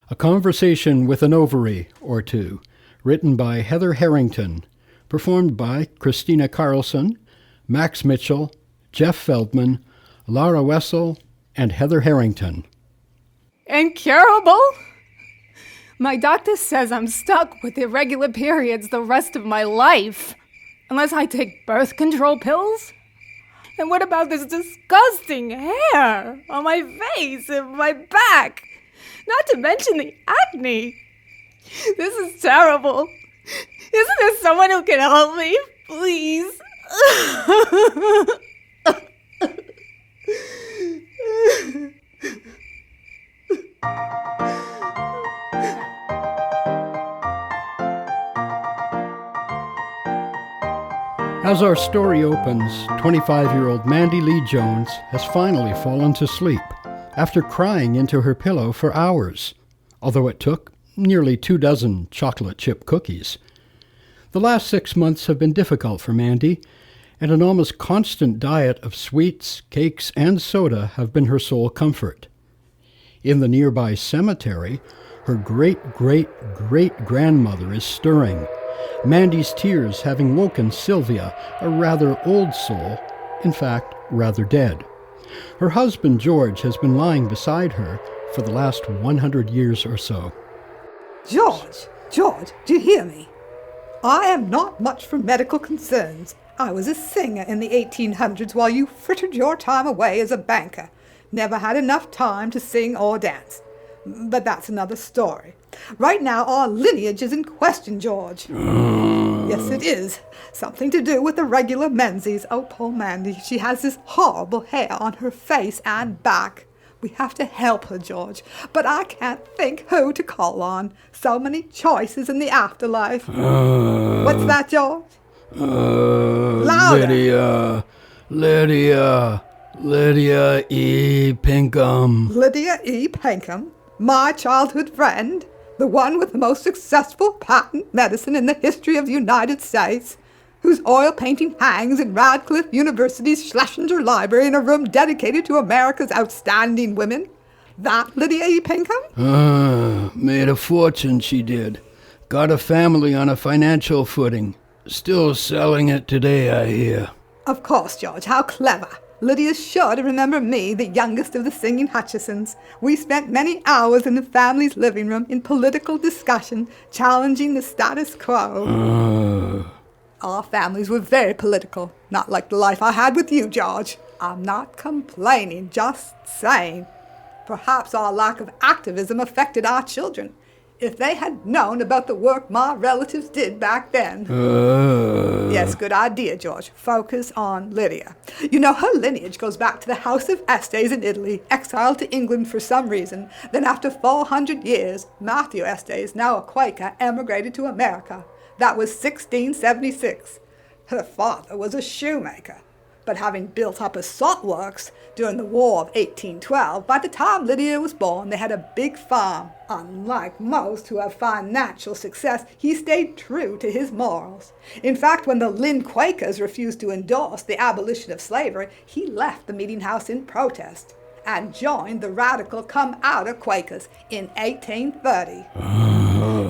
A Conversation with an Ovary or Two, written by Heather Herington, performed by Christina Carlson, Max Mitchell, Jeff Feldman, Laura Wessel, and Heather Herington. Incurable? My doctor says I'm stuck with irregular periods the rest of my life, unless I take birth control pills. And what about this disgusting hair on my face and my back? Not to mention the acne. This is terrible. Isn't there someone who can help me? Please. As our story opens, 25-year-old Mandy Lee Jones has finally fallen to sleep after crying into her pillow for hours, although it took nearly 24 chocolate chip cookies. The last 6 months have been difficult for Mandy, and an almost constant diet of sweets, cakes, and soda have been her sole comfort. In the nearby cemetery, her great-great-great-grandmother is stirring, Mandy's tears having woken Sylvia, a rather old soul, in fact, rather dead. Her husband, George, has been lying beside her for the last 100 years or so. George, do you hear me? I am not much for medical concerns. I was a singer in the 1800s while you frittered your time away as a banker. Never had enough time to sing or dance. But that's another story. Right now, our lineage is in question, George. Yes, it is. Something to do with the regular Menzies. Oh, poor Mandy. She has this horrible hair on her face and back. We have to help her, George. But I can't think who to call on. So many choices in the afterlife. What's that, George? Louder. Lydia E. Pinkham. Lydia E. Pinkham? My childhood friend? The one with the most successful patent medicine in the history of the United States, whose oil painting hangs in Radcliffe University's Schlesinger Library in a room dedicated to America's outstanding women? That Lydia E. Pinkham? Made a fortune, she did. Got a family on a financial footing. Still selling it today, I hear. Of course, George. How clever. Lydia's sure to remember me, the youngest of the singing Hutchisons. We spent many hours in the family's living room in political discussion, challenging the status quo. Our families were very political, not like the life I had with you, George. I'm not complaining, just saying. Perhaps our lack of activism affected our children. If they had known about the work my relatives did back then. Yes, good idea, George. Focus on Lydia. You know, her lineage goes back to the House of Estes in Italy, exiled to England for some reason. Then after 400 years, Matthew Estes, now a Quaker, emigrated to America. That was 1676. Her father was a shoemaker. But having built up a salt works during the War of 1812, by the time Lydia was born, they had a big farm. Unlike most who have financial success, he stayed true to his morals. In fact, when the Lynn Quakers refused to endorse the abolition of slavery, he left the meeting house in protest and joined the radical come-outer Quakers in 1830.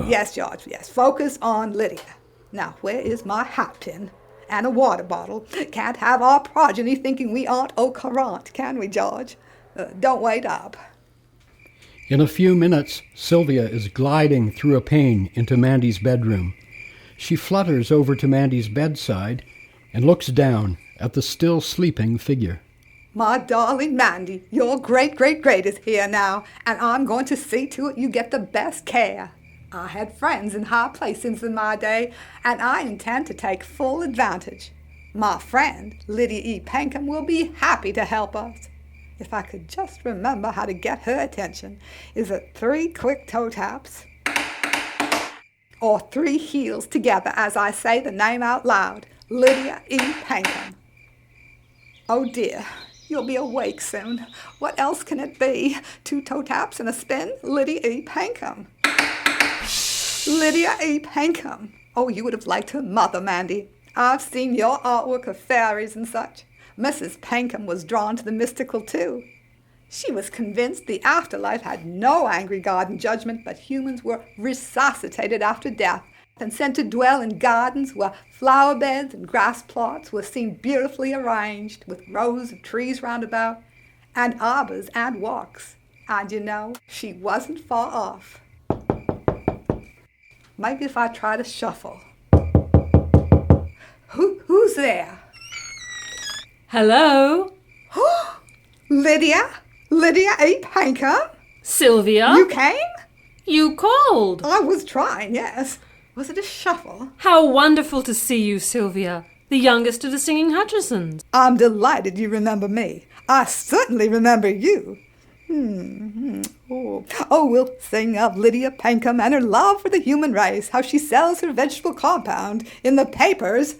Yes, George, yes. Focus on Lydia. Now, where is my hat pin? And a water bottle. Can't have our progeny thinking we aren't au courant, can we, George? Don't wait up. In a few minutes, Sylvia is gliding through a pane into Mandy's bedroom. She flutters over to Mandy's bedside and looks down at the still sleeping figure. My darling Mandy, your great-great-great is here now, and I'm going to see to it you get the best care. I had friends in high places in my day, and I intend to take full advantage. My friend, Lydia E. Pinkham, will be happy to help us. If I could just remember how to get her attention. Is it 3 quick toe taps? Or 3 heels together as I say the name out loud. Lydia E. Pinkham. Oh dear, you'll be awake soon. What else can it be? 2 toe taps and a spin? Lydia E. Pinkham. Lydia E. Pinkham. Oh, you would have liked her mother, Mandy. I've seen your artwork of fairies and such. Mrs. Pinkham was drawn to the mystical, too. She was convinced the afterlife had no angry God and judgment, but humans were resuscitated after death and sent to dwell in gardens where flower beds and grass plots were seen beautifully arranged with rows of trees round about and arbors and walks. And you know, she wasn't far off. Maybe if I try to shuffle. Who's there? Hello? Lydia E. Pinkham? Sylvia? You came? You called. I was trying, yes. Was it a shuffle? How wonderful to see you, Sylvia, the youngest of the singing Hutchisons. I'm delighted you remember me. I certainly remember you. We'll sing of Lydia Pinkham and her love for the human race, how she sells her vegetable compound in the papers.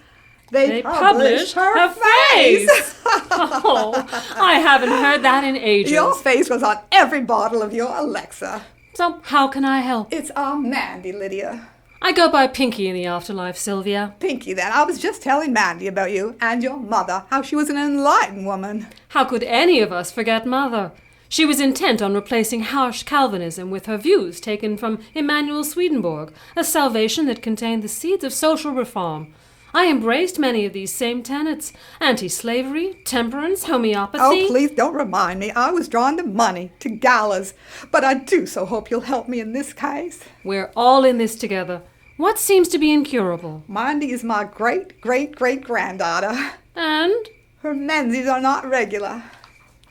They publish her face. Oh, I haven't heard that in ages. Your face was on every bottle of your Alexa. So how can I help? It's our Mandy, Lydia. I go by Pinky in the afterlife, Sylvia. Pinky, then. I was just telling Mandy about you and your mother, how she was an enlightened woman. How could any of us forget Mother? She was intent on replacing harsh Calvinism with her views taken from Emanuel Swedenborg, a salvation that contained the seeds of social reform. I embraced many of these same tenets: anti-slavery, temperance, homeopathy. Oh, please don't remind me. I was drawn to money, to galas. But I do so hope you'll help me in this case. We're all in this together. What seems to be incurable? Mandy is my great-great-great-granddaughter. And? Her menses are not regular.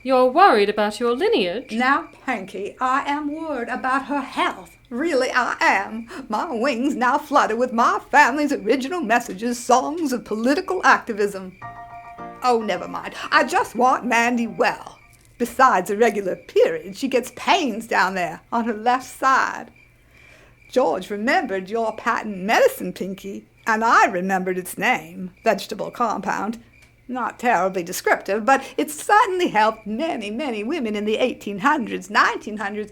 You're worried about your lineage? Now, Pinky, I am worried about her health. Really, I am. My wings now flutter with my family's original messages, songs of political activism. Oh, never mind. I just want Mandy well. Besides irregular periods, she gets pains down there on her left side. George remembered your patent medicine, Pinky, and I remembered its name, vegetable compound. Not terribly descriptive, but it certainly helped many, many women in the 1800s, 1900s,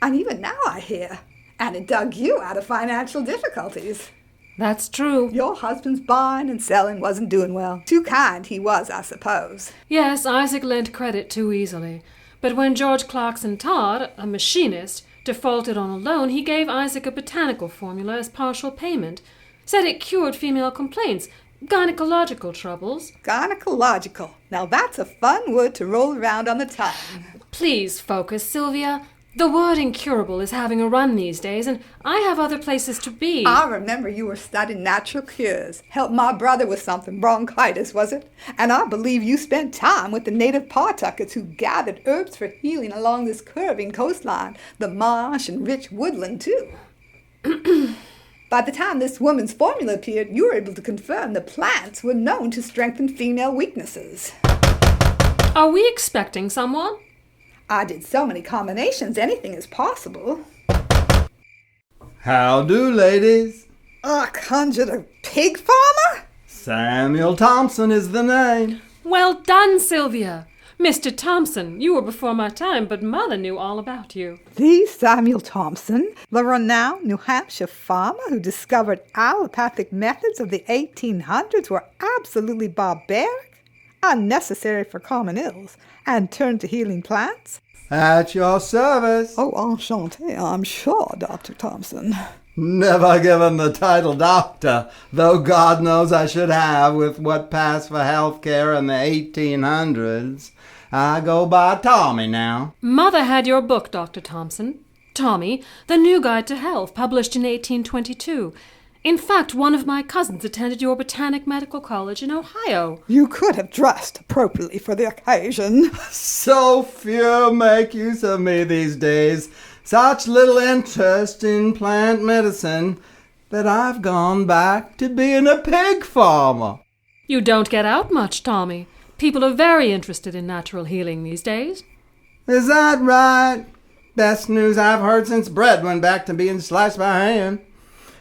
and even now I hear. And it dug you out of financial difficulties. That's true. Your husband's buying and selling wasn't doing well. Too kind he was, I suppose. Yes, Isaac lent credit too easily. But when George Clarkson Todd, a machinist, defaulted on a loan, he gave Isaac a botanical formula as partial payment. Said it cured female complaints, gynecological troubles. Gynecological. Now that's a fun word to roll around on the tongue. Please focus, Sylvia. The word incurable is having a run these days, and I have other places to be. I remember you were studying natural cures. Helped my brother with something, bronchitis, was it? And I believe you spent time with the native Pawtuckets who gathered herbs for healing along this curving coastline, the marsh and rich woodland, too. By the time this woman's formula appeared, you were able to confirm the plants were known to strengthen female weaknesses. Are we expecting someone? I did so many combinations, anything is possible. How do, ladies? I conjured a pig farmer? Samuel Thomson is the name. Well done, Sylvia. Mr. Thomson, you were before my time, but Mother knew all about you. The Samuel Thomson, the renowned New Hampshire farmer who discovered allopathic methods of the 1800s were absolutely barbaric, unnecessary for common ills, and turned to healing plants. At your service. Oh, enchanté, I'm sure, Dr. Thomson. Never given the title doctor, though God knows I should have with what passed for health care in the 1800s. I go by Tommy now. Mother had your book, Dr. Thomson. Tommy, The New Guide to Health, published in 1822. In fact, one of my cousins attended your Botanic Medical College in Ohio. You could have dressed appropriately for the occasion. So few make use of me these days. Such little interest in plant medicine that I've gone back to being a pig farmer. You don't get out much, Tommy. People are very interested in natural healing these days. Is that right? Best news I've heard since bread went back to being sliced by hand.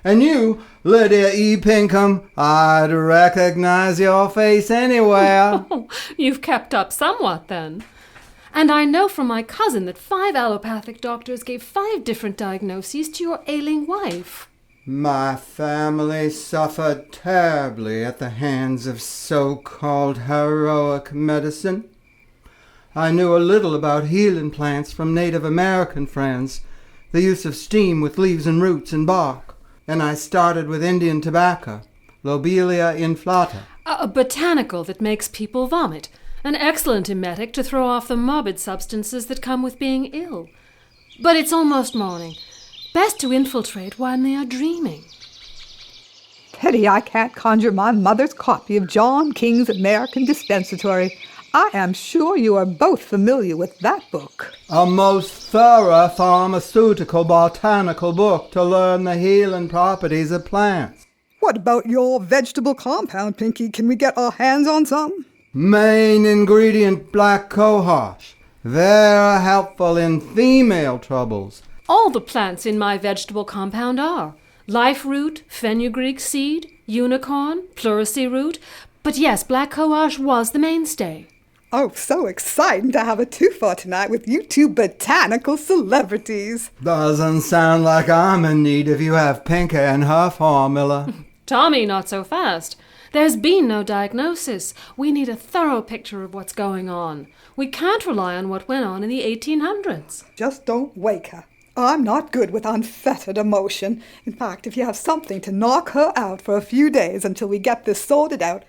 And you, Lydia E. Pinkham, I'd recognize your face anywhere. Oh, you've kept up somewhat, then. And I know from my cousin that 5 allopathic doctors gave 5 different diagnoses to your ailing wife. My family suffered terribly at the hands of so-called heroic medicine. I knew a little about healing plants from Native American friends, the use of steam with leaves and roots and bark, and I started with Indian tobacco, Lobelia inflata. A botanical that makes people vomit. An excellent emetic to throw off the morbid substances that come with being ill. But it's almost morning. Best to infiltrate when they are dreaming. Pity I can't conjure my mother's copy of John King's American Dispensatory. I am sure you are both familiar with that book. A most thorough pharmaceutical botanical book to learn the healing properties of plants. What about your vegetable compound, Pinky? Can we get our hands on some? Main ingredient black cohosh. Very helpful in female troubles. All the plants in my vegetable compound are. Life root, fenugreek seed, unicorn, pleurisy root. But yes, black cohosh was the mainstay. Oh, so exciting to have a two-for tonight with you two botanical celebrities. Doesn't sound like I'm in need if you have Pinky and her formula. Tommy, not so fast. There's been no diagnosis. We need a thorough picture of what's going on. We can't rely on what went on in the 1800s. Just don't wake her. I'm not good with unfettered emotion. In fact, if you have something to knock her out for a few days until we get this sorted out,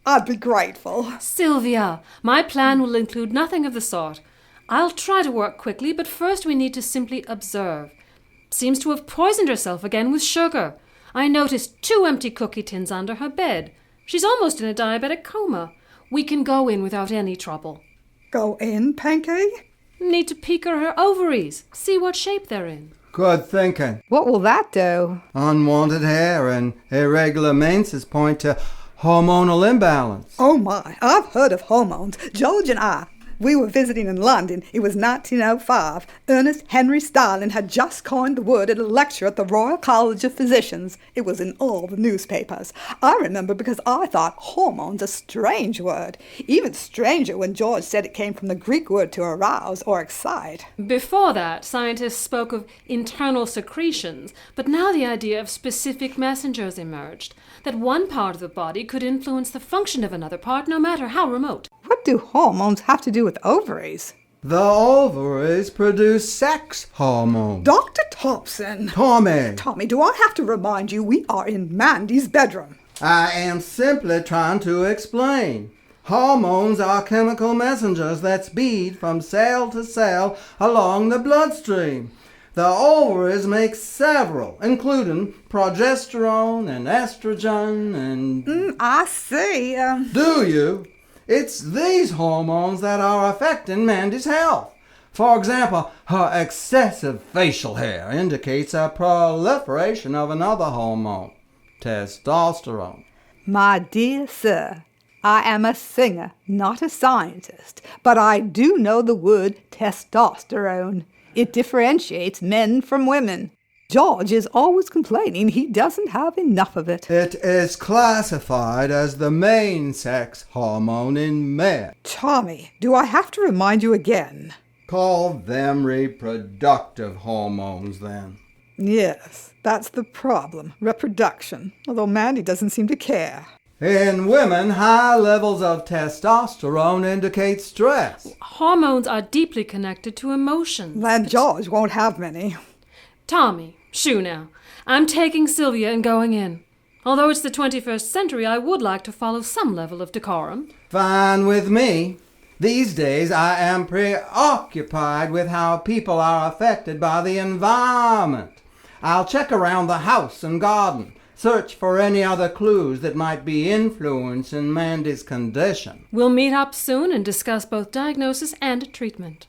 I'd be grateful. Sylvia, my plan will include nothing of the sort. I'll try to work quickly, but first we need to simply observe. Seems to have poisoned herself again with sugar. I noticed 2 empty cookie tins under her bed. She's almost in a diabetic coma. We can go in without any trouble. Go in, Pinky? Need to peek at her ovaries, see what shape they're in. Good thinking. What will that do? Unwanted hair and irregular menses point to hormonal imbalance. Oh my, I've heard of hormones. George and I, we were visiting in London. It was 1905. Ernest Henry Starling had just coined the word at a lecture at the Royal College of Physicians. It was in all the newspapers. I remember because I thought hormones a strange word. Even stranger when George said it came from the Greek word to arouse or excite. Before that, scientists spoke of internal secretions, but now the idea of specific messengers emerged, that one part of the body could influence the function of another part, no matter how remote. What do hormones have to do with ovaries? The ovaries produce sex hormones. Dr. Thomson. Tommy, do I have to remind you we are in Mandy's bedroom? I am simply trying to explain. Hormones are chemical messengers that speed from cell to cell along the bloodstream. The ovaries make several, including progesterone and estrogen and... I see. Do you? It's these hormones that are affecting Mandy's health. For example, her excessive facial hair indicates a proliferation of another hormone, testosterone. My dear sir, I am a singer, not a scientist, but I do know the word testosterone. It differentiates men from women. George is always complaining he doesn't have enough of it. It is classified as the main sex hormone in men. Tommy, do I have to remind you again? Call them reproductive hormones, then. Yes, that's the problem, reproduction, although Mandy doesn't seem to care. In women, high levels of testosterone indicate stress. Hormones are deeply connected to emotions. Then George won't have many. Tommy, shoo now. I'm taking Sylvia and going in. Although it's the 21st century, I would like to follow some level of decorum. Fine with me. These days I am preoccupied with how people are affected by the environment. I'll check around the house and garden, search for any other clues that might be influencing Mandy's condition. We'll meet up soon and discuss both diagnosis and treatment.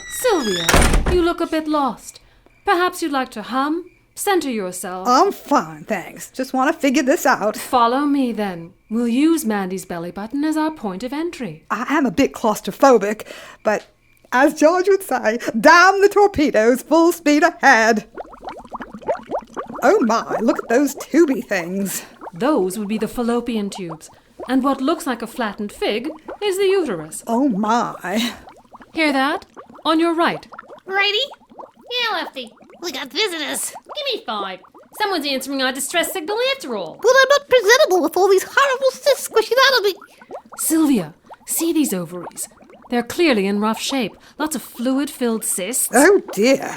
Sylvia, you look a bit lost. Perhaps you'd like to hum? Center yourself. I'm fine, thanks. Just want to figure this out. Follow me, then. We'll use Mandy's belly button as our point of entry. I am a bit claustrophobic, but as George would say, damn the torpedoes, full speed ahead. Oh my, look at those tubey things. Those would be the fallopian tubes. And what looks like a flattened fig is the uterus. Oh my. Hear that? On your right. Righty? Yeah, lefty. We got visitors. Give me 5. Someone's answering our distress signal after all. But I'm not presentable with all these horrible cysts squishing out of me. Sylvia, see these ovaries? They're clearly in rough shape. Lots of fluid-filled cysts. Oh, dear.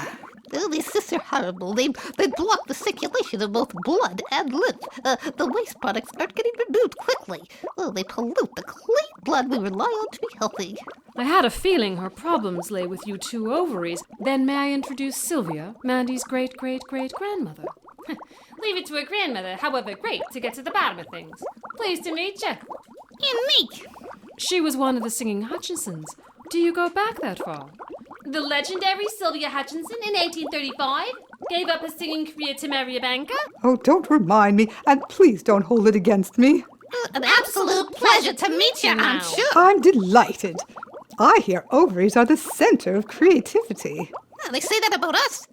Oh, these cysts are horrible. They block the circulation of both blood and lymph. The waste products aren't getting removed quickly. Oh, they pollute the clean blood we rely on to be healthy. I had a feeling her problems lay with you two ovaries. Then may I introduce Sylvia, Mandy's great-great-great-grandmother? Leave it to a grandmother, however great, to get to the bottom of things. Pleased to meet you. And Meek. She was one of the singing Hutchinsons. Do you go back that far? The legendary Sylvia Hutchinson in 1835 gave up her singing career to marry a banker. Oh, don't remind me, and please don't hold it against me. An absolute pleasure to meet you, I'm sure. I'm delighted. I hear ovaries are the center of creativity. They say that about us.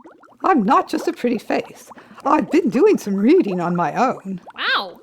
I'm not just a pretty face. I've been doing some reading on my own. Wow.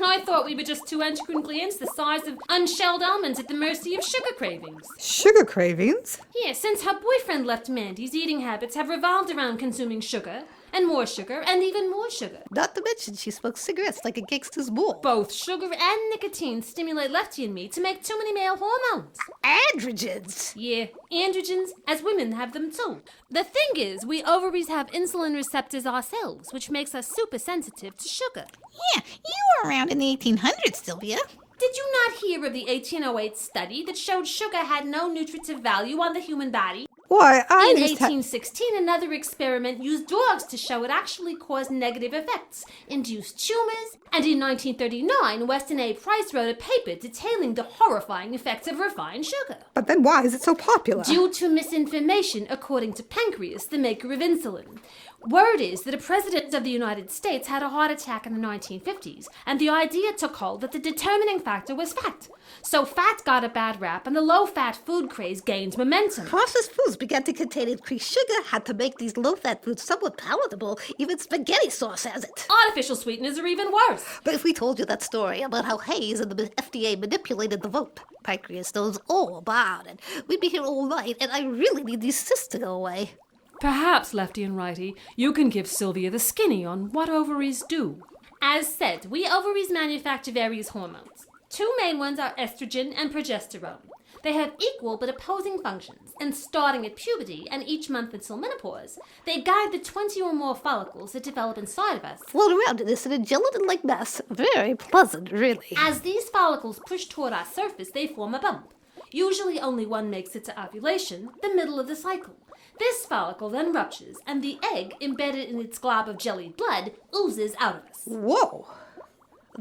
I thought we were just two endocrine glands the size of unshelled almonds at the mercy of sugar cravings. Sugar cravings? Yeah, since her boyfriend left, Mandy's eating habits have revolved around consuming sugar, and more sugar, and even more sugar. Not to mention she smokes cigarettes like a gangster's bull. Both sugar and nicotine stimulate Lefty and me to make too many male hormones. Androgens. Yeah, androgens, as women have them too. The thing is, we ovaries have insulin receptors ourselves, which makes us super sensitive to sugar. Yeah, you were around in the 1800s, Sylvia. Did you not hear of the 1808 study that showed sugar had no nutritive value on the human body? Why, In 1816, another experiment used dogs to show it actually caused negative effects, induced tumors, and in 1939, Weston A. Price wrote a paper detailing the horrifying effects of refined sugar. But then why is it so popular? Due to misinformation, according to Pancreas, the maker of insulin. Word is that a president of the United States had a heart attack in the 1950s, and the idea took hold that the determining factor was fat. So fat got a bad rap, and the low-fat food craze gained momentum. Processed foods began to contain increased sugar, had to make these low-fat foods somewhat palatable. Even spaghetti sauce has it. Artificial sweeteners are even worse. But if we told you that story about how Hayes and the FDA manipulated the vote, Pancreas knows all about it. We'd be here all night, and I really need these cysts to go away. Perhaps, Lefty and Righty, you can give Sylvia the skinny on what ovaries do. As said, we ovaries manufacture various hormones. Two main ones are estrogen and progesterone. They have equal but opposing functions, and starting at puberty and each month until menopause, they guide the 20 or more follicles that develop inside of us. Float around in this in a gelatin-like mass. Very pleasant, really. As these follicles push toward our surface, they form a bump. Usually only one makes it to ovulation, the middle of the cycle. This follicle then ruptures, and the egg, embedded in its glob of jellied blood, oozes out of us. Whoa!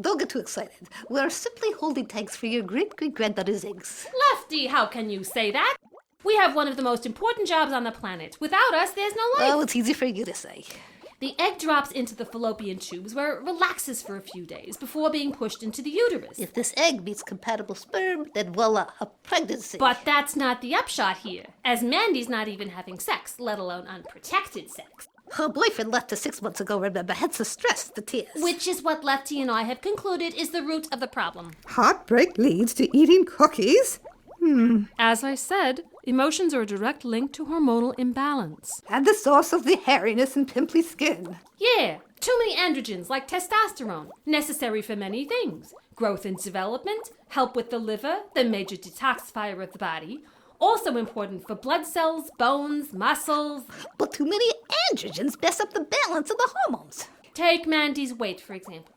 Don't get too excited. We're simply holding tanks for your great-great-granddaughter's eggs. Lefty, how can you say that? We have one of the most important jobs on the planet. Without us, there's no life. Oh, it's easy for you to say. The egg drops into the fallopian tubes where it relaxes for a few days before being pushed into the uterus. If this egg meets compatible sperm, then voila, a pregnancy. But that's not the upshot here, as Mandy's not even having sex, let alone unprotected sex. Her boyfriend left her 6 months ago, remember, hence the stress, the tears. Which is what Lefty and I have concluded is the root of the problem. Heartbreak leads to eating cookies? As I said, emotions are a direct link to hormonal imbalance. And the source of the hairiness and pimply skin. Yeah, too many androgens like testosterone, necessary for many things. Growth and development, help with the liver, the major detoxifier of the body. Also important for blood cells, bones, muscles. But too many androgens mess up the balance of the hormones. Take Mandy's weight, for example.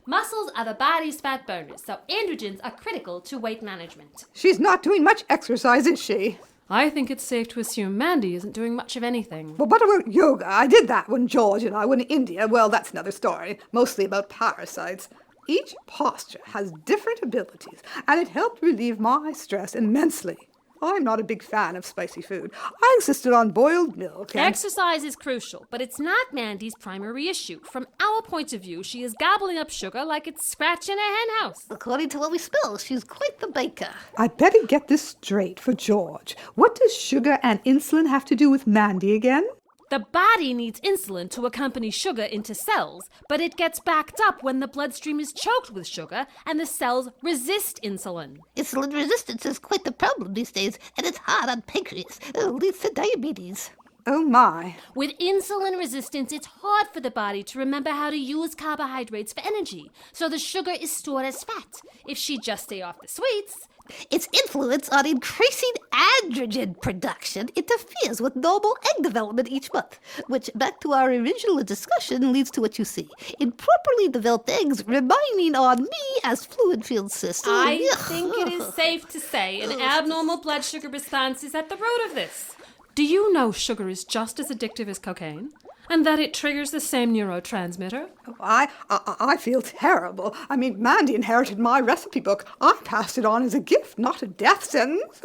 Muscles are the body's fat burners, so androgens are critical to weight management. She's not doing much exercise, is she? I think it's safe to assume Mandy isn't doing much of anything. But what about yoga? I did that when George and I went to India. Well, that's another story, mostly about parasites. Each posture has different abilities, and it helped relieve my stress immensely. I'm not a big fan of spicy food. I insisted on boiled milk and... Exercise is crucial, but it's not Mandy's primary issue. From our point of view, she is gobbling up sugar like it's scratching a henhouse. According to what we spill, she's quite the baker. I better get this straight for George. What does sugar and insulin have to do with Mandy again? The body needs insulin to accompany sugar into cells, but it gets backed up when the bloodstream is choked with sugar and the cells resist insulin. Insulin resistance is quite the problem these days, and it's hard on pancreas. It leads to diabetes. Oh, my. With insulin resistance, it's hard for the body to remember how to use carbohydrates for energy, so the sugar is stored as fat. If she just stay off the sweets, Its influence on increasing androgen production interferes with normal egg development each month, which, back to our original discussion, leads to what you see. Improperly developed eggs remaining on me as fluid-filled cysts. I think it is safe to say an abnormal blood sugar response is at the root of this. Do you know sugar is just as addictive as cocaine? And that it triggers the same neurotransmitter? I feel terrible. I mean, Mandy inherited my recipe book. I passed it on as a gift, not a death sentence.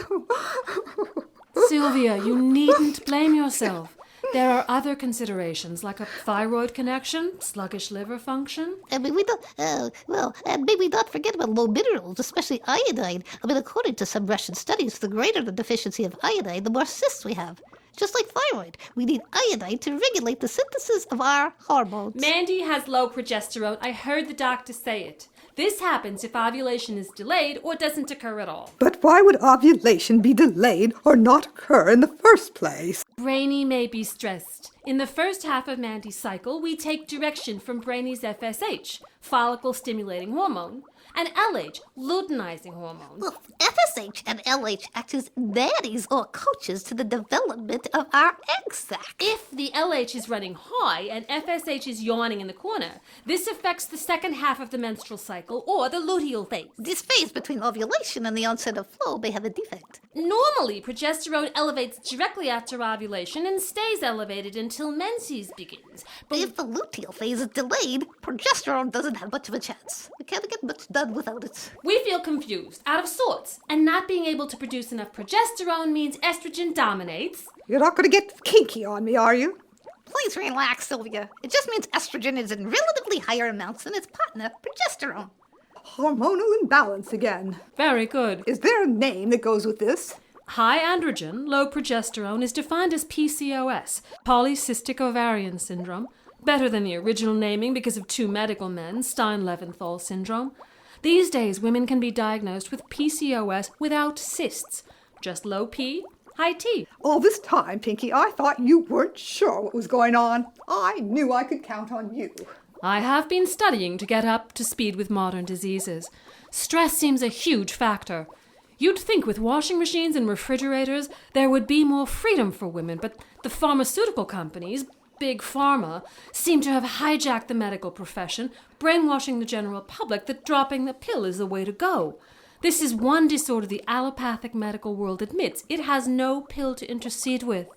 Sylvia, you needn't blame yourself. There are other considerations, like a thyroid connection, sluggish liver function. And maybe not forget about low minerals, especially iodine. I mean, according to some Russian studies, the greater the deficiency of iodine, the more cysts we have. Just like thyroid, we need iodine to regulate the synthesis of our hormones. Mandy has low progesterone. I heard the doctor say it. This happens if ovulation is delayed or doesn't occur at all. But why would ovulation be delayed or not occur in the first place? Brainy may be stressed. In the first half of Mandy's cycle, we take direction from Brainy's FSH, follicle-stimulating hormone, and LH, luteinizing hormone. Well, FSH and LH act as nannies or coaches to the development of our egg sac. If the LH is running high and FSH is yawning in the corner, this affects the second half of the menstrual cycle or the luteal phase. This phase between ovulation and the onset of flow may have a defect. Normally, progesterone elevates directly after ovulation and stays elevated until menses begins. But if the luteal phase is delayed, progesterone doesn't have much of a chance. We can't get much done without it. We feel confused, out of sorts, and not being able to produce enough progesterone means estrogen dominates. You're not going to get kinky on me, are you? Please relax, Sylvia. It just means estrogen is in relatively higher amounts than its partner, progesterone. Hormonal imbalance again. Very good. Is there a name that goes with this? High androgen, low progesterone is defined as PCOS, polycystic ovarian syndrome, better than the original naming because of two medical men, Stein-Leventhal syndrome. These days, women can be diagnosed with PCOS without cysts, just low P, high T. All this time, Pinky, I thought you weren't sure what was going on. I knew I could count on you. I have been studying to get up to speed with modern diseases. Stress seems a huge factor. You'd think with washing machines and refrigerators, there would be more freedom for women, but the pharmaceutical companies, Big Pharma, seem to have hijacked the medical profession, brainwashing the general public that dropping the pill is the way to go. This is one disorder the allopathic medical world admits it has no pill to intercede with.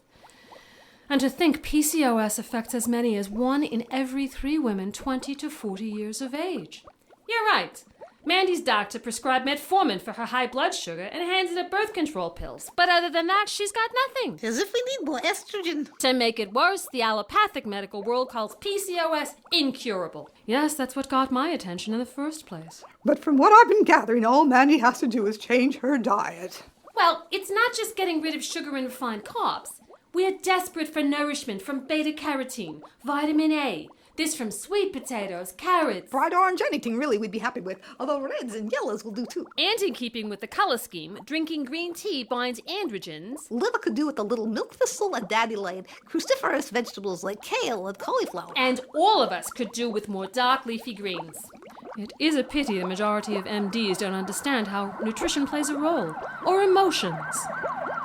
And to think PCOS affects as many as 1 in every 3 women 20 to 40 years of age. You're right. Mandy's doctor prescribed metformin for her high blood sugar and handed her birth control pills. But other than that, she's got nothing. As if we need more estrogen. To make it worse, the allopathic medical world calls PCOS incurable. Yes, that's what got my attention in the first place. But from what I've been gathering, all Mandy has to do is change her diet. Well, it's not just getting rid of sugar and refined carbs. We're desperate for nourishment from beta-carotene, vitamin A. This from sweet potatoes, carrots. Bright orange, anything really we'd be happy with, although reds and yellows will do too. And in keeping with the color scheme, drinking green tea binds androgens. Liver could do with a little milk thistle and dandelion, cruciferous vegetables like kale and cauliflower. And all of us could do with more dark leafy greens. It is a pity the majority of MDs don't understand how nutrition plays a role, or emotions.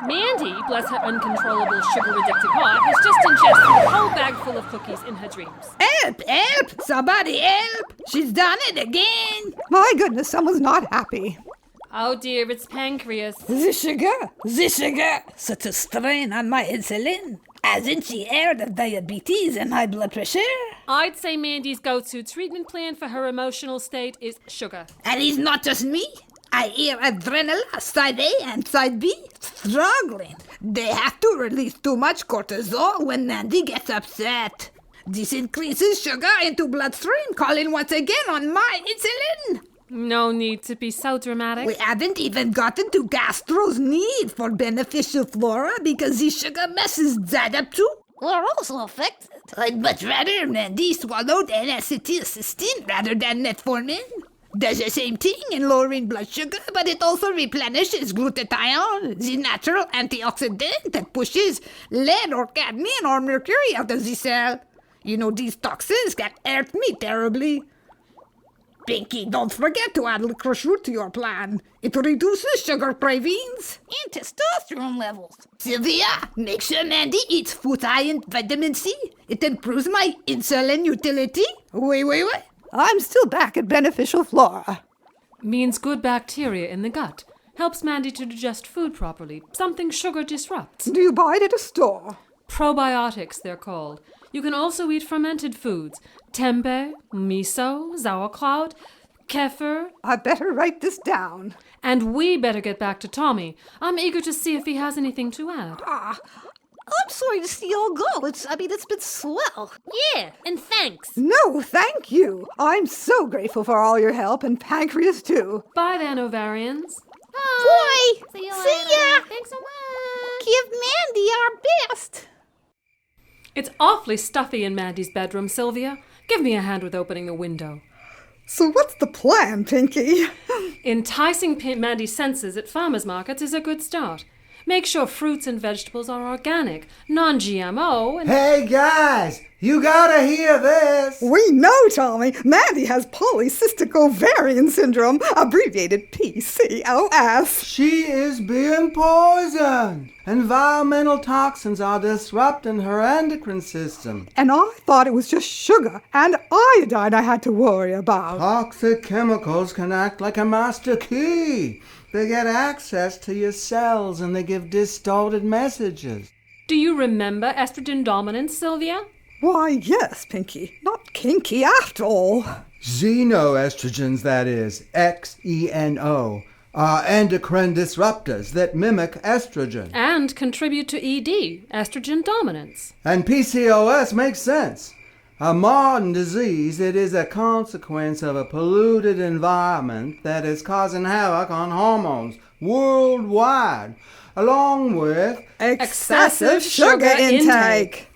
Mandy, bless her uncontrollable sugar-addicted heart, has just ingested a whole bag full of cookies in her dreams. Help! Somebody help! She's done it again! My goodness, someone's not happy. Oh dear, it's pancreas. The sugar! Such a strain on my insulin. Hasn't she heard of diabetes and high blood pressure? I'd say Mandy's go-to treatment plan for her emotional state is sugar. And it's not just me. I hear adrenaline, side A and side B, struggling. They have to release too much cortisol when Mandy gets upset. This increases sugar into bloodstream, calling once again on my insulin. No need to be so dramatic. We haven't even gotten to gastro's need for beneficial flora because the sugar messes that up too. We're also affected. I'd much rather Mandy swallowed N-acetylcysteine rather than metformin. Does the same thing in lowering blood sugar, but it also replenishes glutathione, the natural antioxidant that pushes lead or cadmium or mercury out of the cell. You know, these toxins can hurt me terribly. Pinky, don't forget to add licorice root to your plan. It reduces sugar cravings And testosterone levels. Sylvia, make sure Mandy eats food high in vitamin C. It improves my insulin utility. Wait. I'm still back at beneficial flora. Means good bacteria in the gut. Helps Mandy to digest food properly, something sugar disrupts. Do you buy it at a store? Probiotics, they're called. You can also eat fermented foods. Tempeh, miso, sauerkraut, kefir. I better write this down. And we better get back to Tommy. I'm eager to see if he has anything to add. I'm sorry to see y'all go. It's been swell. Yeah, and thanks. No, thank you. I'm so grateful for all your help, and Pancreas too. Bye then, ovarians. Bye. Boy, See you see later. ya. Thanks so much. Give Mandy our best. It's awfully stuffy in Mandy's bedroom, Sylvia. Give me a hand with opening the window. So what's the plan, Pinky? Enticing Mandy's senses at farmers' markets is a good start. Make sure fruits and vegetables are organic, non-GMO, and... Hey guys, you gotta hear this. We know, Tommy. Mandy has polycystic ovarian syndrome, abbreviated PCOS. She is being poisoned. Environmental toxins are disrupting her endocrine system. And I thought it was just sugar and iodine I had to worry about. Toxic chemicals can act like a master key. They get access to your cells and they give distorted messages. Do you remember estrogen dominance, Sylvia? Why, yes, Pinky. Not kinky after all. Xenoestrogens, that is, XENO, are endocrine disruptors that mimic estrogen. And contribute to ED, estrogen dominance. And PCOS makes sense. A modern disease, it is a consequence of a polluted environment that is causing havoc on hormones worldwide, along with Excessive sugar intake.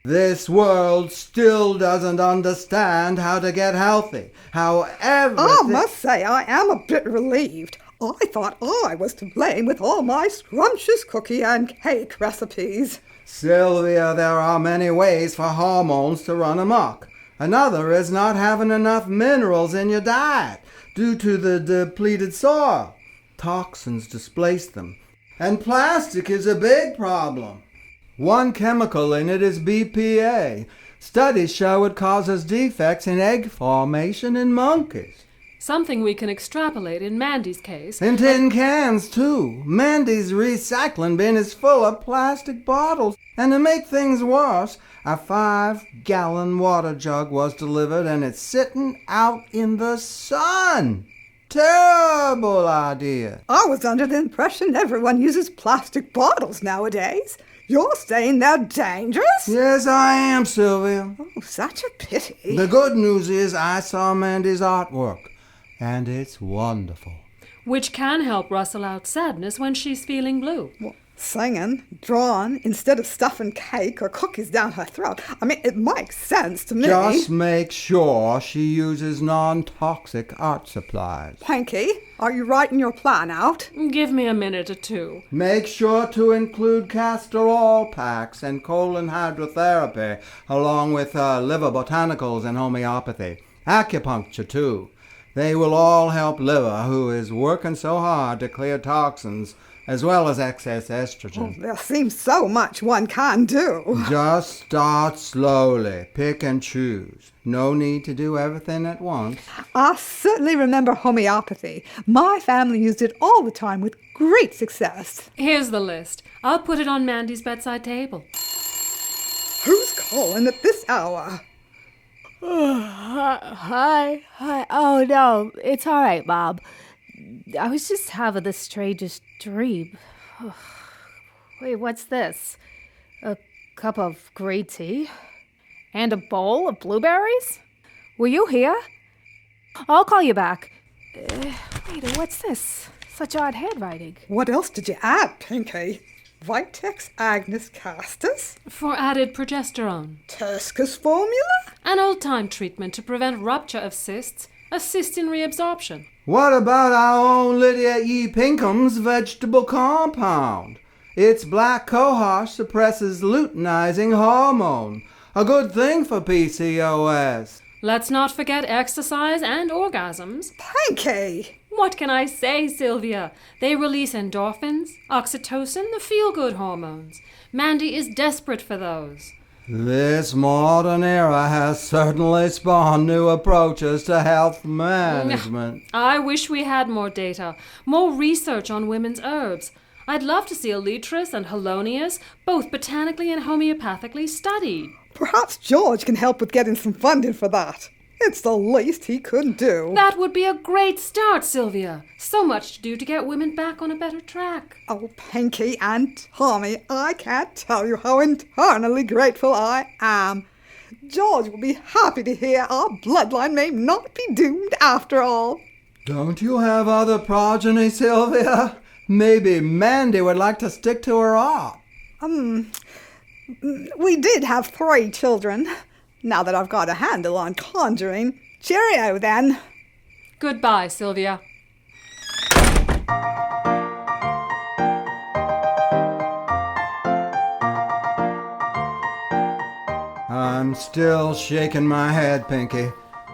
this world still doesn't understand how to get healthy. However, I must say I am a bit relieved. I thought I was to blame with all my scrumptious cookie and cake recipes. Sylvia, there are many ways for hormones to run amok. Another is not having enough minerals in your diet due to the depleted soil. Toxins displace them. And plastic is a big problem. One chemical in it is BPA. Studies show it causes defects in egg formation in monkeys. Something we can extrapolate in Mandy's case. In tin cans, too. Mandy's recycling bin is full of plastic bottles. And to make things worse, a 5-gallon water jug was delivered and it's sitting out in the sun. Terrible idea. I was under the impression everyone uses plastic bottles nowadays. You're saying they're dangerous? Yes, I am, Sylvia. Oh, such a pity. The good news is I saw Mandy's artwork, and it's wonderful. Which can help rustle out sadness when she's feeling blue. Well, singing, drawing, instead of stuffing cake or cookies down her throat. I mean, it makes sense to me. Just make sure she uses non-toxic art supplies. Pinky, are you writing your plan out? Give me a minute or two. Make sure to include castor oil packs and colon hydrotherapy, along with liver botanicals and homeopathy. Acupuncture, too. They will all help liver, who is working so hard to clear toxins, as well as excess estrogen. There seems so much one can do. Just start slowly. Pick and choose. No need to do everything at once. I certainly remember homeopathy. My family used it all the time with great success. Here's the list. I'll put it on Mandy's bedside table. Who's calling at this hour? Hi. Oh, no, it's all right, Bob. I was just having the strangest dream. Wait, what's this? A cup of green tea? And a bowl of blueberries? Were you here? I'll call you back. Wait, what's this? Such odd handwriting. What else did you add, Pinky? Vitex Agnes Castus? For added progesterone. Tuscus formula? An old-time treatment to prevent rupture of cysts assist in reabsorption. What about our own Lydia E. Pinkham's vegetable compound? Its black cohosh suppresses luteinizing hormone, a good thing for PCOS. Let's not forget exercise and orgasms. Pinky! What can I say, Sylvia? They release endorphins, oxytocin, the feel-good hormones. Mandy is desperate for those. This modern era has certainly spawned new approaches to health management. I wish we had more data, more research on women's herbs. I'd love to see Elytris and Helonius, both botanically and homeopathically, studied. Perhaps George can help with getting some funding for that. It's the least he could do. That would be a great start, Sylvia. So much to do to get women back on a better track. Oh, Pinky and Tommy, I can't tell you how eternally grateful I am. George will be happy to hear our bloodline may not be doomed after all. Don't you have other progeny, Sylvia? Maybe Mandy would like to stick to her art. We did have 3 children. Now that I've got a handle on conjuring, cheerio then. Goodbye, Sylvia. I'm still shaking my head, Pinky.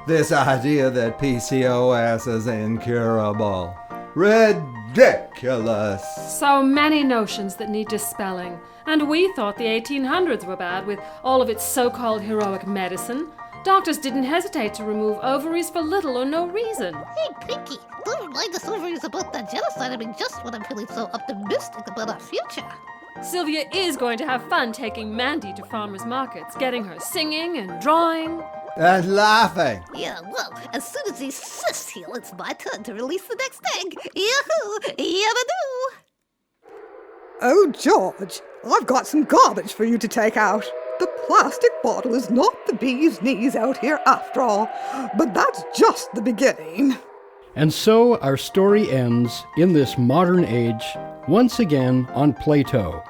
This idea that PCOS is incurable. Ridiculous. So many notions that need dispelling. And we thought the 1800s were bad with all of its so-called heroic medicine. Doctors didn't hesitate to remove ovaries for little or no reason. Hey, Pinky, don't remind us ovaries about that genocide. I mean, just when I'm feeling so optimistic about our future. Sylvia is going to have fun taking Mandy to farmers' markets, getting her singing and drawing. And laughing. Yeah, well, as soon as these cysts heal, it's my turn to release the next egg. Yahoo! Yabba-doo! Oh, George, I've got some garbage for you to take out. The plastic bottle is not the bee's knees out here after all, but that's just the beginning. And so our story ends in this modern age, once again on Plato.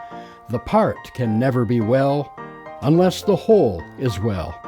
The part can never be well unless the whole is well.